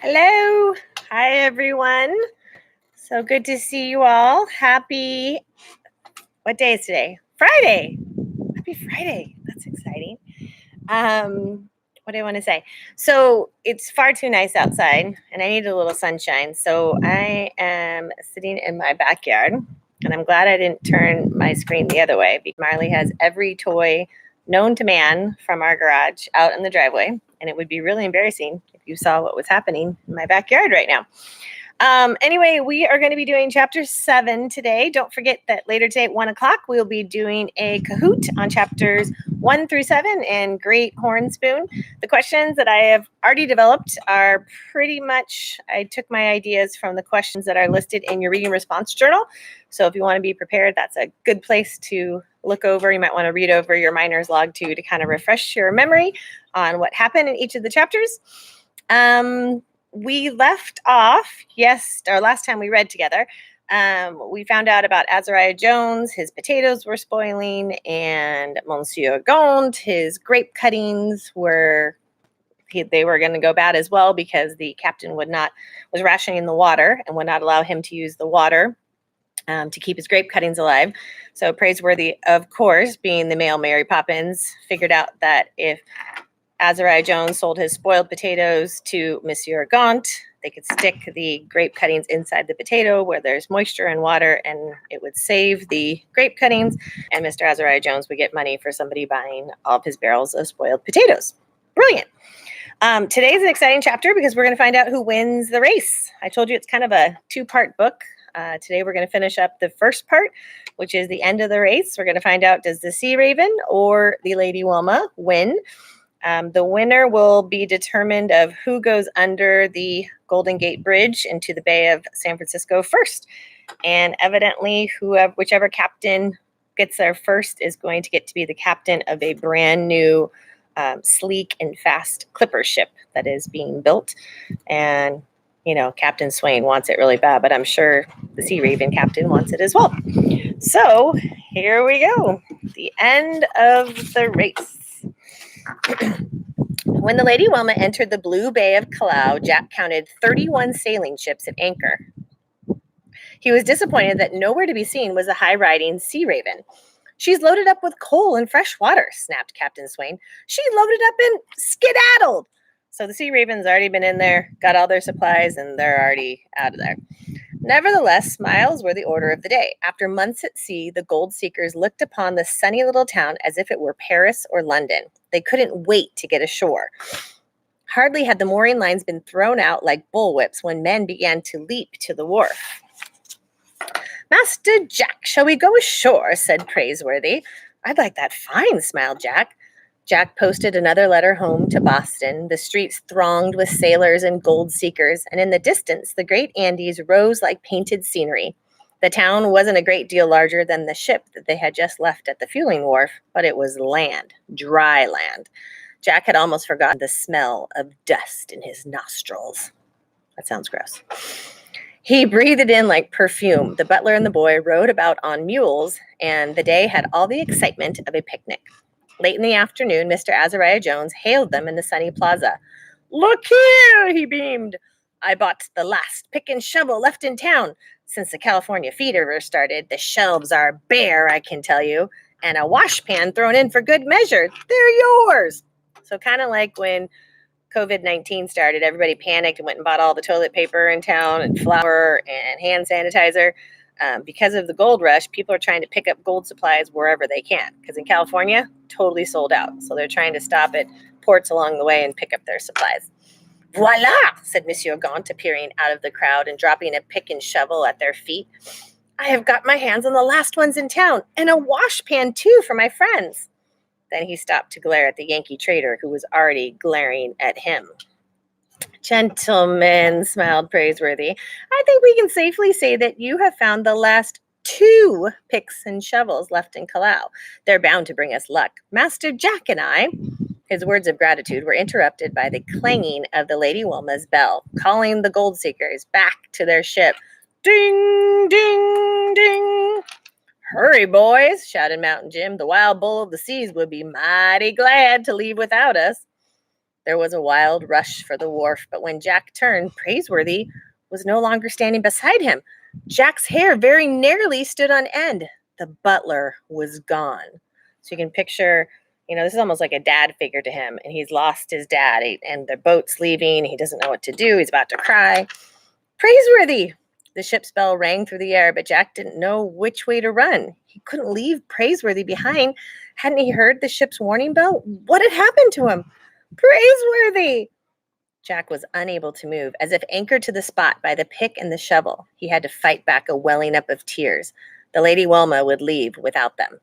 Hello. Hi, everyone. So good to see you all. What day is today? Friday. Happy Friday. That's exciting. What do I want to say? So it's far too nice outside and I need a little sunshine. So I am sitting in my backyard and I'm glad I didn't turn my screen the other way because Marley has every toy known to man from our garage out in the driveway. And it would be really embarrassing if you saw what was happening in my backyard right now. Anyway, we are going to be doing chapter 7 today. Don't forget that later today at 1 o'clock, we'll be doing a Kahoot on chapters 1 through 7 in Great Hornspoon. The questions that I have already developed are pretty much, I took my ideas from the questions that are listed in your reading response journal. So if you want to be prepared, that's a good place to look over. You might want to read over your miner's log too to kind of refresh your memory on what happened in each of the chapters. We left off, our last time we read together, we found out about Azariah Jones, his potatoes were spoiling, and Monsieur Gaunt, his grape cuttings they were going to go bad as well because the captain was rationing the water and would not allow him to use the water to keep his grape cuttings alive. So Praiseworthy, of course, being the male Mary Poppins, figured out that if Azariah Jones sold his spoiled potatoes to Monsieur Gaunt, they could stick the grape cuttings inside the potato where there's moisture and water, and it would save the grape cuttings, and Mr. Azariah Jones would get money for somebody buying all of his barrels of spoiled potatoes. Brilliant. Today's an exciting chapter because we're going to find out who wins the race. I told you it's kind of a 2-part book. Today we're going to finish up the first part, which is the end of the race. We're going to find out, does the Sea Raven or the Lady Wilma win? The winner will be determined of who goes under the Golden Gate Bridge into the Bay of San Francisco first. And evidently, whichever captain gets there first is going to get to be the captain of a brand new sleek and fast clipper ship that is being built. And, Captain Swain wants it really bad, but I'm sure the Sea Raven captain wants it as well. So here we go. The end of the race. When the Lady Wilma entered the blue Bay of Callao, Jack counted 31 sailing ships at anchor. He was disappointed that nowhere to be seen was a high-riding Sea Raven. "She's loaded up with coal and fresh water," snapped Captain Swain. "She loaded up and skedaddled." So the Sea Raven's already been in there, got all their supplies, and they're already out of there. Nevertheless, smiles were the order of the day. After months at sea, the gold seekers looked upon the sunny little town as if it were Paris or London. They couldn't wait to get ashore. Hardly had the mooring lines been thrown out like bullwhips when men began to leap to the wharf. "Master Jack, shall we go ashore?" said Praiseworthy. "I'd like that fine," smiled Jack. Jack posted another letter home to Boston. The streets thronged with sailors and gold seekers, and in the distance, the great Andes rose like painted scenery. The town wasn't a great deal larger than the ship that they had just left at the fueling wharf, but it was land, dry land. Jack had almost forgotten the smell of dust in his nostrils. That sounds gross. He breathed it in like perfume. The butler and the boy rode about on mules, and the day had all the excitement of a picnic. Late in the afternoon, Mr. Azariah Jones hailed them in the sunny plaza. "Look here," he beamed. "I bought the last pick and shovel left in town. Since the California fever started, the shelves are bare, I can tell you, and a washpan thrown in for good measure. They're yours." So kind of like when COVID-19 started, everybody panicked and went and bought all the toilet paper in town and flour and hand sanitizer. Because of the gold rush, people are trying to pick up gold supplies wherever they can. Because in California, totally sold out. So they're trying to stop at ports along the way and pick up their supplies. "Voila," said Monsieur Gaunt, appearing out of the crowd and dropping a pick and shovel at their feet. "I have got my hands on the last ones in town, and a washpan too for my friends." Then he stopped to glare at the Yankee trader, who was already glaring at him. "Gentlemen," smiled Praiseworthy, "I think we can safely say that you have found the last 2 picks and shovels left in Callao. They're bound to bring us luck. Master Jack and I—" His words of gratitude were interrupted by the clanging of the Lady Wilma's bell, calling the gold seekers back to their ship. "Ding, ding, ding." "Hurry, boys," shouted Mountain Jim. "The wild bull of the seas would be mighty glad to leave without us." There was a wild rush for the wharf, but when Jack turned, Praiseworthy was no longer standing beside him. Jack's hair very nearly stood on end. The butler was gone. So you can picture, this is almost like a dad figure to him, and he's lost his dad, and the boat's leaving. He doesn't know what to do. He's about to cry. Praiseworthy! The ship's bell rang through the air, but Jack didn't know which way to run. He couldn't leave Praiseworthy behind. Hadn't he heard the ship's warning bell? What had happened to him? Praiseworthy! Jack was unable to move, as if anchored to the spot by the pick and the shovel. He had to fight back a welling up of tears. The Lady Wilma would leave without them.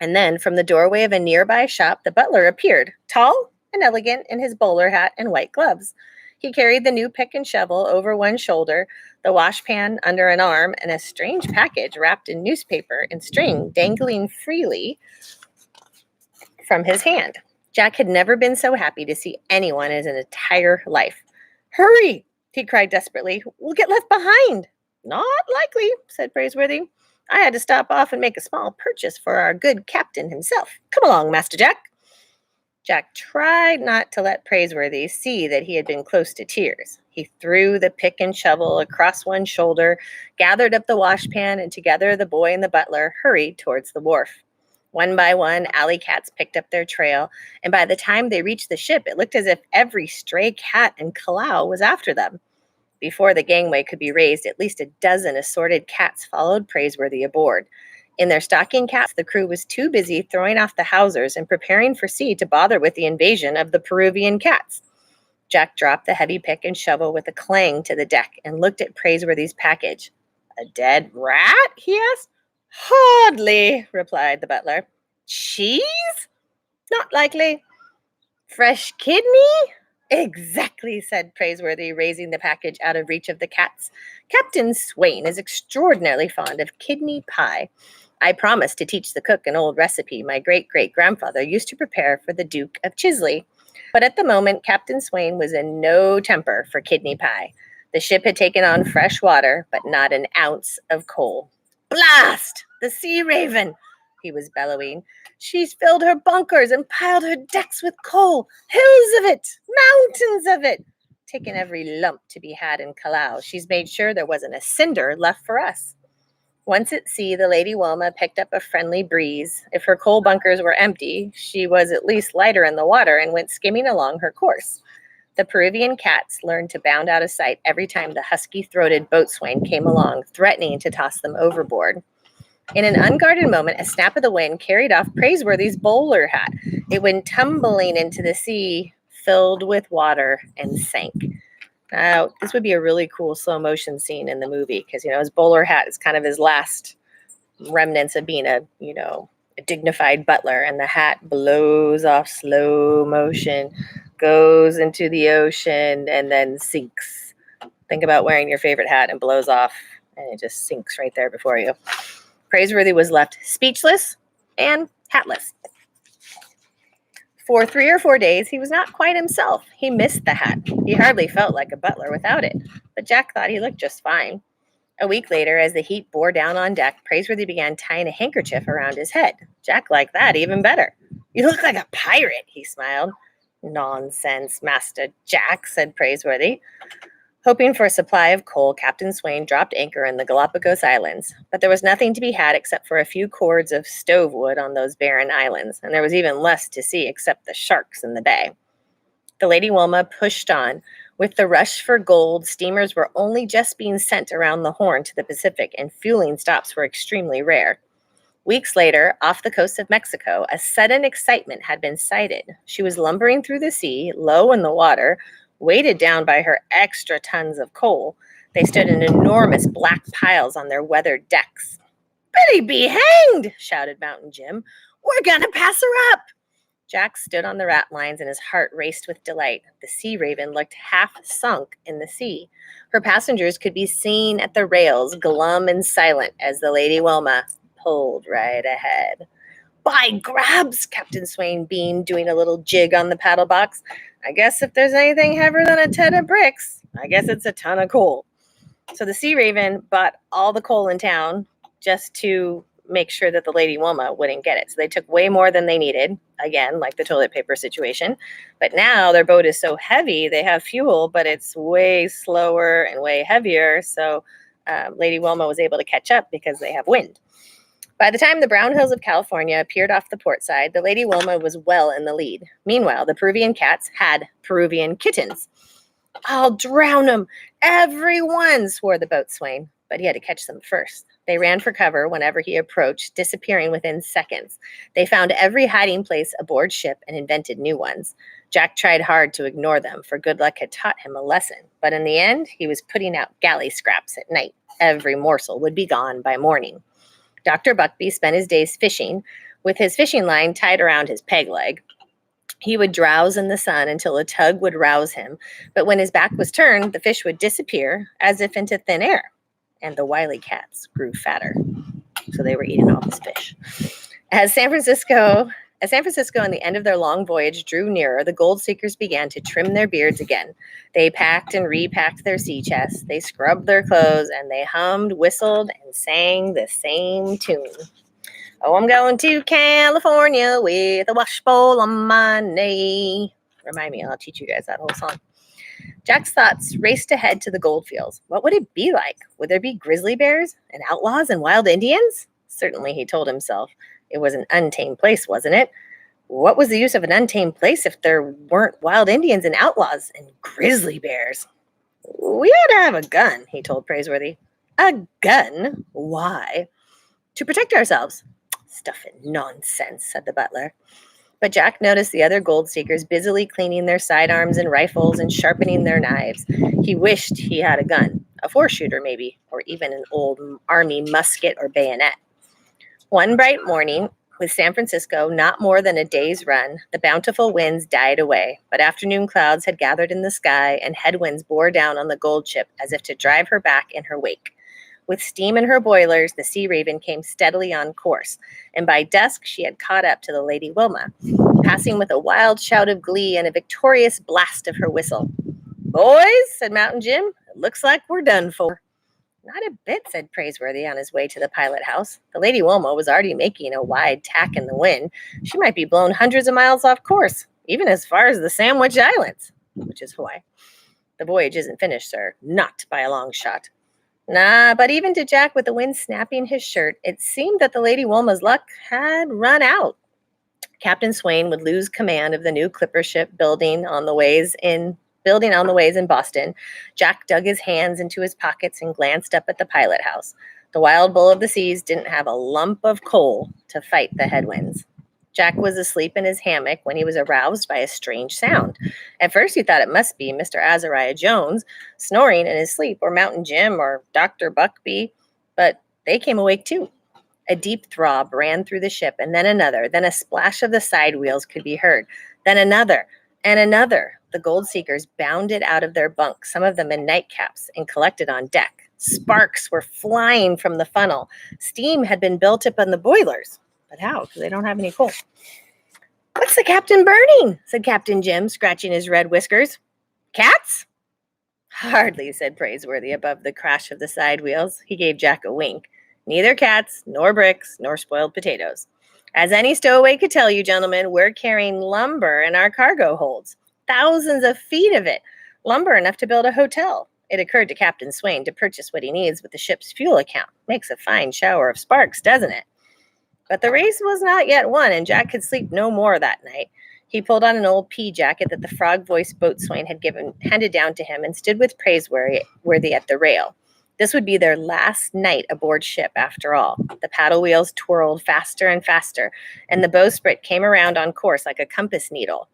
And then, from the doorway of a nearby shop, the butler appeared, tall and elegant in his bowler hat and white gloves. He carried the new pick and shovel over one shoulder, the washpan under an arm, and a strange package wrapped in newspaper and string dangling freely from his hand. Jack had never been so happy to see anyone in his entire life. "Hurry!" he cried desperately. "We'll get left behind." "Not likely," said Praiseworthy. "I had to stop off and make a small purchase for our good captain himself. Come along, Master Jack." Jack tried not to let Praiseworthy see that he had been close to tears. He threw the pick and shovel across one shoulder, gathered up the washpan, and together the boy and the butler hurried towards the wharf. One by one, alley cats picked up their trail, and by the time they reached the ship, it looked as if every stray cat in Callao was after them. Before the gangway could be raised, at least a dozen assorted cats followed Praiseworthy aboard. In their stocking caps, the crew was too busy throwing off the hawsers and preparing for sea to bother with the invasion of the Peruvian cats. Jack dropped the heavy pick and shovel with a clang to the deck and looked at Praiseworthy's package. "A dead rat?" he asked. "Hardly," replied the butler. "Cheese?" "Not likely." "Fresh kidney?" "Exactly," said Praiseworthy, raising the package out of reach of the cats. "Captain Swain is extraordinarily fond of kidney pie. I promised to teach the cook an old recipe my great-great-grandfather used to prepare for the Duke of Chisley." But at the moment, Captain Swain was in no temper for kidney pie. The ship had taken on fresh water, but not an ounce of coal. "Blast! The Sea Raven!" he was bellowing. "She's filled her bunkers and piled her decks with coal. Hills of it! Mountains of it! Taken every lump to be had in Callao. She's made sure there wasn't a cinder left for us." Once at sea, the Lady Wilma picked up a friendly breeze. If her coal bunkers were empty, she was at least lighter in the water and went skimming along her course. The Peruvian cats learned to bound out of sight every time the husky-throated boatswain came along, threatening to toss them overboard. In an unguarded moment, a snap of the wind carried off Praiseworthy's bowler hat. It went tumbling into the sea, filled with water, and sank. Now, this would be a really cool slow motion scene in the movie because, his bowler hat is kind of his last remnants of being a dignified butler, and the hat blows off slow motion, goes into the ocean, and then sinks. Think about wearing your favorite hat and blows off, and it just sinks right there before you. Praiseworthy was left speechless and hatless. For 3 or 4 days, he was not quite himself. He missed the hat. He hardly felt like a butler without it, but Jack thought he looked just fine. A week later, as the heat bore down on deck, Praiseworthy began tying a handkerchief around his head. Jack liked that even better. "You look like a pirate," he smiled. "Nonsense, Master Jack," said Praiseworthy. Hoping for a supply of coal, Captain Swain dropped anchor in the Galapagos Islands, but there was nothing to be had except for a few cords of stove wood on those barren islands, and there was even less to see except the sharks in the bay. The Lady Wilma pushed on. With the rush for gold, steamers were only just being sent around the Horn to the Pacific, and fueling stops were extremely rare. Weeks later, off the coast of Mexico, a sudden excitement had been sighted. She was lumbering through the sea, low in the water, weighted down by her extra tons of coal. They stood in enormous black piles on their weathered decks. "Billy be hanged!" shouted Mountain Jim. "We're gonna pass her up!" Jack stood on the ratlines and his heart raced with delight. The Sea Raven looked half sunk in the sea. Her passengers could be seen at the rails, glum and silent, as the Lady Wilma pulled right ahead. "By grabs!" Captain Swain beamed, doing a little jig on the paddle box. "I guess if there's anything heavier than a ton of bricks, I guess it's a ton of coal." So the Sea Raven bought all the coal in town just to make sure that the Lady Wilma wouldn't get it. So they took way more than they needed, again, like the toilet paper situation. But now their boat is so heavy, they have fuel, but it's way slower and way heavier. So Lady Wilma was able to catch up because they have wind. By the time the brown hills of California appeared off the port side, the Lady Wilma was well in the lead. Meanwhile, the Peruvian cats had Peruvian kittens. I'll drown them, everyone, swore the boatswain, but he had to catch them first. They ran for cover whenever he approached, disappearing within seconds. They found every hiding place aboard ship and invented new ones. Jack tried hard to ignore them, for good luck had taught him a lesson. But in the end, he was putting out galley scraps at night. Every morsel would be gone by morning. Dr. Buckbee spent his days fishing, with his fishing line tied around his peg leg. He would drowse in the sun until a tug would rouse him, but when his back was turned, the fish would disappear as if into thin air, and the wily cats grew fatter. So they were eating all this fish. As San Francisco and the end of their long voyage drew nearer, the gold seekers began to trim their beards again. They packed and repacked their sea chests, they scrubbed their clothes, and they hummed, whistled, and sang the same tune. Oh, I'm going to California with a washbowl on my knee. Remind me, I'll teach you guys that whole song. Jack's thoughts raced ahead to the gold fields. What would it be like? Would there be grizzly bears and outlaws and wild Indians? Certainly, he told himself. It was an untamed place, wasn't it? What was the use of an untamed place if there weren't wild Indians and outlaws and grizzly bears? We ought to have a gun, he told Praiseworthy. A gun? Why? To protect ourselves. Stuff and nonsense, said the butler. But Jack noticed the other gold seekers busily cleaning their sidearms and rifles and sharpening their knives. He wished he had a gun, a four-shooter maybe, or even an old army musket or bayonet. One bright morning, with San Francisco not more than a day's run, the bountiful winds died away, but afternoon clouds had gathered in the sky and headwinds bore down on the gold ship as if to drive her back in her wake. With steam in her boilers, the Sea Raven came steadily on course, and by dusk she had caught up to the Lady Wilma, passing with a wild shout of glee and a victorious blast of her whistle. Boys, said Mountain Jim, it looks like we're done for. Not a bit, said Praiseworthy on his way to the pilot house. The Lady Wilma was already making a wide tack in the wind. She might be blown hundreds of miles off course, even as far as the Sandwich Islands, which is Hawaii. The voyage isn't finished, sir. Not by a long shot. Nah, but even to Jack, with the wind snapping his shirt, it seemed that the Lady Wilma's luck had run out. Captain Swain would lose command of the new clipper ship building on the ways in Boston. Jack dug his hands into his pockets and glanced up at the pilot house. The wild bull of the seas didn't have a lump of coal to fight the headwinds. Jack was asleep in his hammock when he was aroused by a strange sound. At first he thought it must be Mr. Azariah Jones snoring in his sleep, or Mountain Jim, or Dr. Buckbee, but they came awake too. A deep throb ran through the ship, and then another, then a splash of the side wheels could be heard, then another, and another. The gold seekers bounded out of their bunks, some of them in nightcaps, and collected on deck. Sparks were flying from the funnel. Steam had been built up in the boilers. But how? Because they don't have any coal. What's the captain burning? Said Captain Jim, scratching his red whiskers. Cats? Hardly, said Praiseworthy above the crash of the side wheels. He gave Jack a wink. Neither cats, nor bricks, nor spoiled potatoes. As any stowaway could tell you, gentlemen, we're carrying lumber in our cargo holds. Thousands of feet of it. Lumber enough to build a hotel. It occurred to Captain Swain to purchase what he needs with the ship's fuel account. Makes a fine shower of sparks, doesn't it? But the race was not yet won, and Jack could sleep no more that night. He pulled on an old pea jacket that the frog-voiced boatswain had handed down to him, and stood with Praiseworthy at the rail. This would be their last night aboard ship, after all. The paddle wheels twirled faster and faster, and the bowsprit came around on course like a compass needle.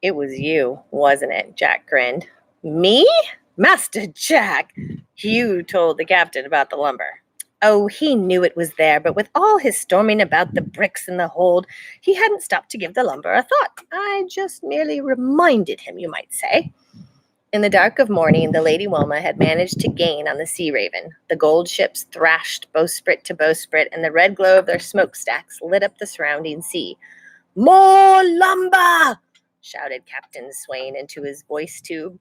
It was you, wasn't it? Jack grinned. Me? Master Jack! You told the captain about the lumber. Oh, he knew it was there, but with all his storming about the bricks in the hold, he hadn't stopped to give the lumber a thought. I just merely reminded him, you might say. In the dark of morning, the Lady Wilma had managed to gain on the Sea Raven. The gold ships thrashed bowsprit to bowsprit, and the red glow of their smokestacks lit up the surrounding sea. More lumber! Shouted Captain Swain into his voice tube.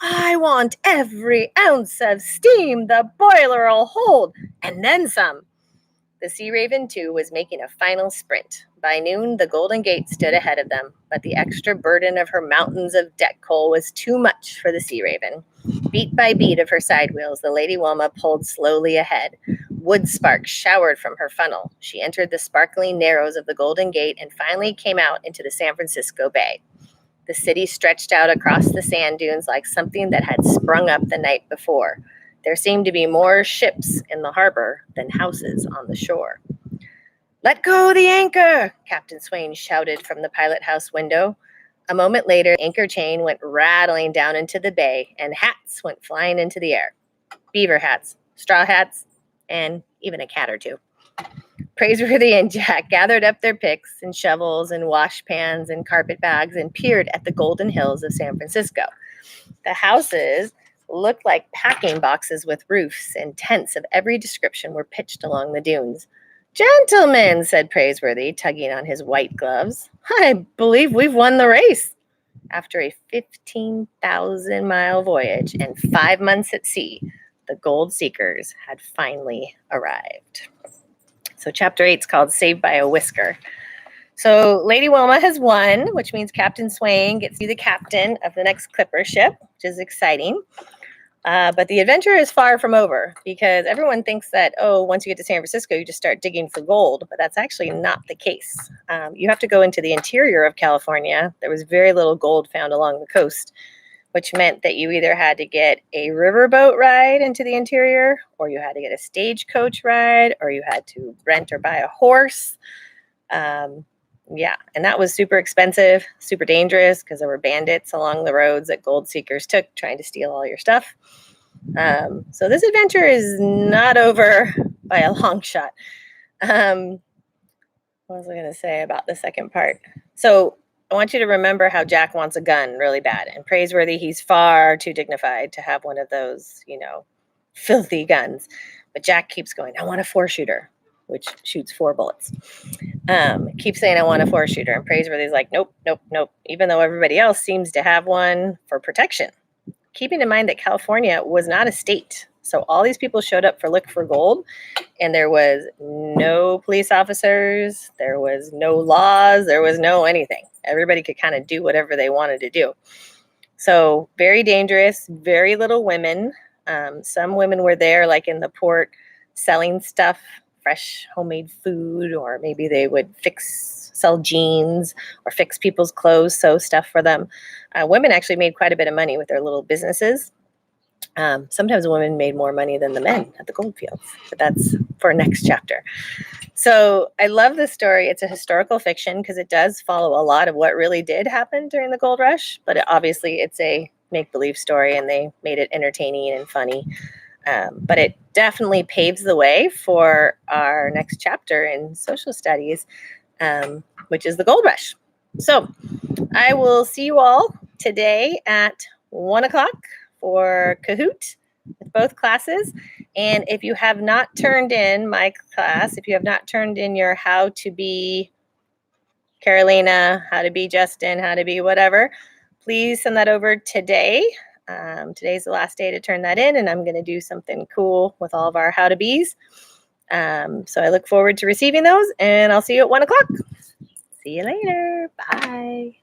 I want every ounce of steam the boiler'll hold, and then some. The Sea Raven, too, was making a final sprint. By noon, the Golden Gate stood ahead of them, but the extra burden of her mountains of deck coal was too much for the Sea Raven. Beat by beat of her side wheels, the Lady Wilma pulled slowly ahead. Wood sparks showered from her funnel. She entered the sparkling narrows of the Golden Gate and finally came out into the San Francisco Bay. The city stretched out across the sand dunes like something that had sprung up the night before. There seemed to be more ships in the harbor than houses on the shore. "Let go the anchor!" Captain Swain shouted from the pilot house window. A moment later, the anchor chain went rattling down into the bay, and hats went flying into the air. Beaver hats, straw hats, and even a cat or two. Praiseworthy and Jack gathered up their picks and shovels and wash pans and carpet bags and peered at the golden hills of San Francisco. The houses looked like packing boxes with roofs, and tents of every description were pitched along the dunes. "Gentlemen," said Praiseworthy, tugging on his white gloves, "I believe we've won the race." After a 15,000-mile voyage and 5 months at sea, the gold seekers had finally arrived. So chapter 8 is called Saved by a Whisker. So Lady Wilma has won, which means Captain Swain gets to be the captain of the next clipper ship, which is exciting. But the adventure is far from over because everyone thinks that, once you get to San Francisco, you just start digging for gold. But that's actually not the case. You have to go into the interior of California. There was very little gold found along the coast, which meant that you either had to get a riverboat ride into the interior, or you had to get a stagecoach ride, or you had to rent or buy a horse. And that was super expensive, super dangerous because there were bandits along the roads that gold seekers took trying to steal all your stuff. So this adventure is not over by a long shot. What was I going to say about the second part? So I want you to remember how Jack wants a gun really bad. And Praiseworthy, he's far too dignified to have one of those, filthy guns. But Jack keeps going, "I want a 4-shooter," which shoots 4 bullets. Keeps saying, "I want a 4-shooter." And Praiseworthy's like, nope, nope, nope. Even though everybody else seems to have one for protection. Keeping in mind that California was not a state. So all these people showed up look for gold, and there was no police officers, there was no laws, there was no anything. Everybody could kind of do whatever they wanted to do. So very dangerous, very little women. Some women were there, like in the port, selling stuff, fresh homemade food, or maybe they would sell jeans or fix people's clothes, sew stuff for them. Women actually made quite a bit of money with their little businesses. Sometimes women made more money than the men at the gold fields, but that's for next chapter. So I love this story. It's a historical fiction because it does follow a lot of what really did happen during the gold rush, but obviously it's a make-believe story and they made it entertaining and funny. But it definitely paves the way for our next chapter in social studies, which is the gold rush. So I will see you all today at 1 o'clock for Kahoot with both classes. And if you have not turned in my class, if you have not turned in your How to Be Carolina, How to Be Justin, How to Be whatever, please send that over today. Today's the last day to turn that in, and I'm going to do something cool with all of our How to Be's. So I look forward to receiving those, and I'll see you at 1 o'clock. See you later. Bye.